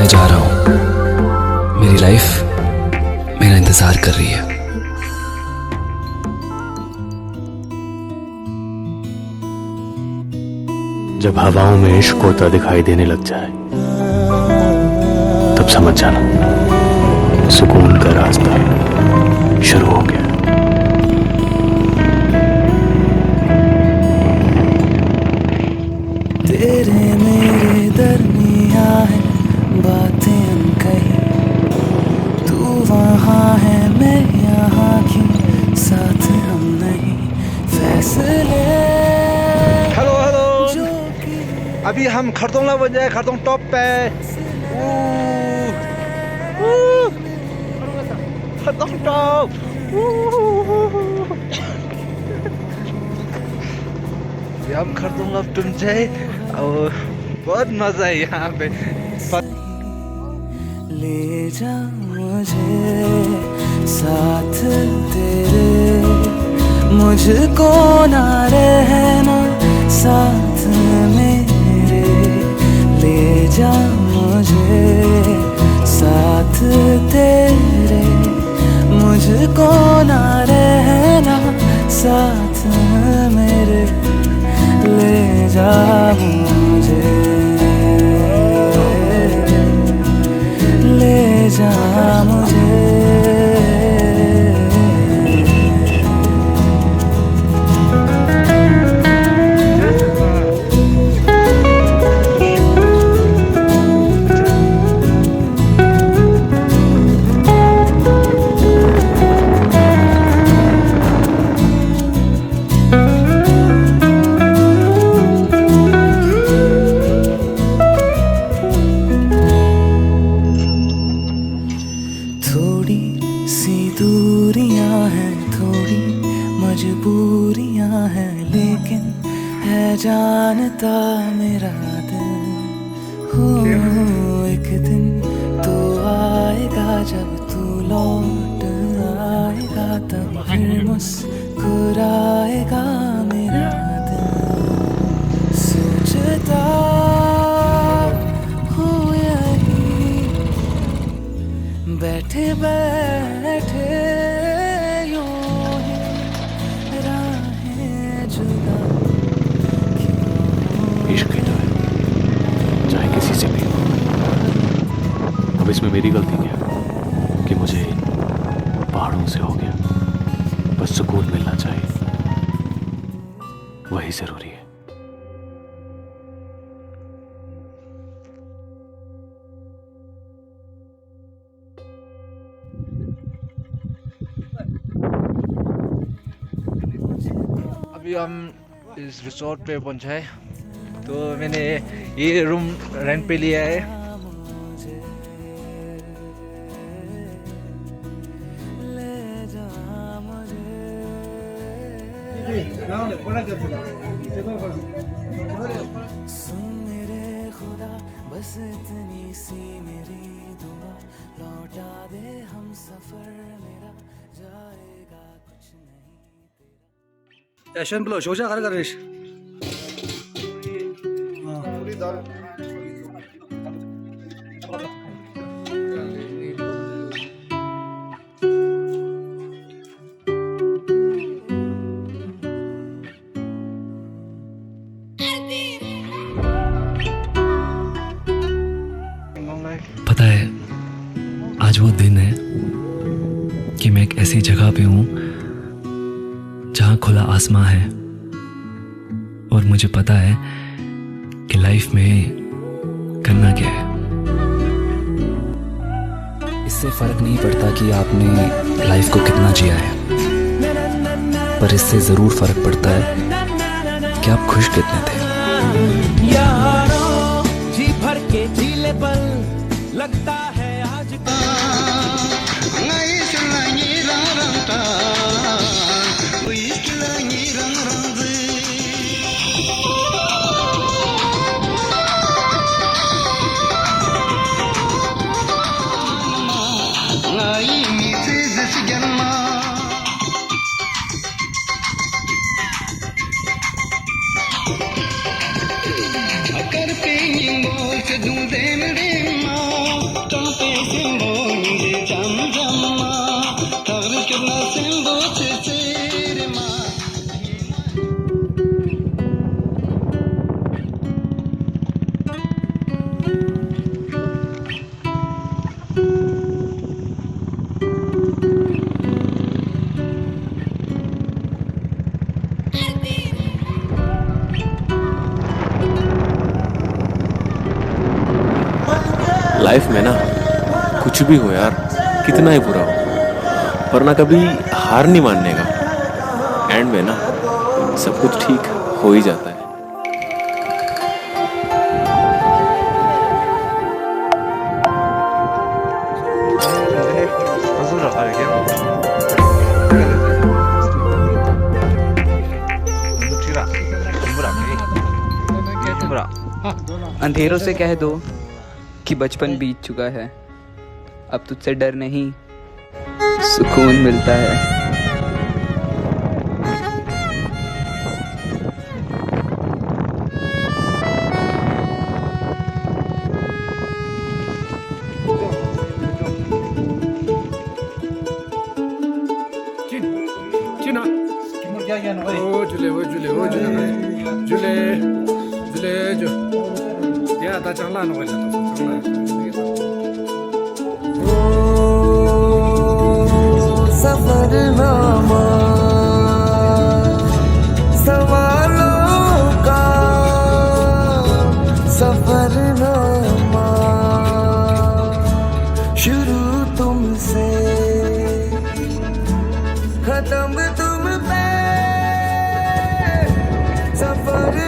जा रहा हूँ। मेरी लाइफ मेरा इंतजार कर रही है। जब हवाओं में इश्क होता दिखाई देने लग जाए तब समझ जाना सुकून का रास्ता शुरू हो गया। तेरे मेरे दरमियां है बातें अनकही, तू वहाँ है मैं यहाँ की, साथ हम नहीं फैसले। हेलो अभी हम खरदोंग ला बन जाए, खरदोंग टॉप पे। खरदोंग टॉप। हम खरदोंग ला तुम जाए और बहुत मजा है यहाँ पे। ले जा मुझे साथ तेरे, मुझको ना रहना साथ मेरे। ले जा मुझे साथ तेरे, मुझको ना रहना साथ मेरे। ले जा मुझे, ले जा मुझे। मजबूरियां हैं लेकिन है जानता मेरा दिल हो। एक दिन तो आएगा जब तू लौट आएगा, तब फिर मुस्कुराएगा मेरा दिल। सोचता हूँ यही बैठे बैठे इश्क ही तो है, चाहे किसी से भी। अब इसमें मेरी गलती क्या कि मुझे पहाड़ों से हो गया। बस सुकून मिलना चाहिए, वही जरूरी है। अभी हम इस रिसोर्ट पे पहुंचा है, तो मैंने ये रूम रेंट पे लिया है। सुन मेरे खुदा बस इतनी सी मेरी दुआ, लौटा दे हम सफर मेरा, जाएगा कुछ नहीं तेरा। Yaşan blo, şoşa kar kardeş. पता है आज वो दिन है कि मैं एक ऐसी जगह पे हूँ जहाँ खुला आसमां है, और मुझे पता है कि लाइफ में करना क्या है। इससे फर्क नहीं पड़ता कि आपने लाइफ को कितना जिया है, पर इससे जरूर फर्क पड़ता है कि आप खुश कितने थे। यारों जी भर के झीले पल लगता है आज Agar pengen bol sedung dengerin mau life में ना कुछ भी हो यार, कितना ही बुरा हो, पर ना कभी हार नहीं मानने का। एंड में ना सब कुछ ठीक हो ही जाता है। अंधेरों से कह दो कि बचपन बीत चुका है, अब तुझसे डर नहीं सुकून मिलता है। सफरनामा सवालों का सफरनामा, शुरू तुमसे खत्म तुम पे, सफर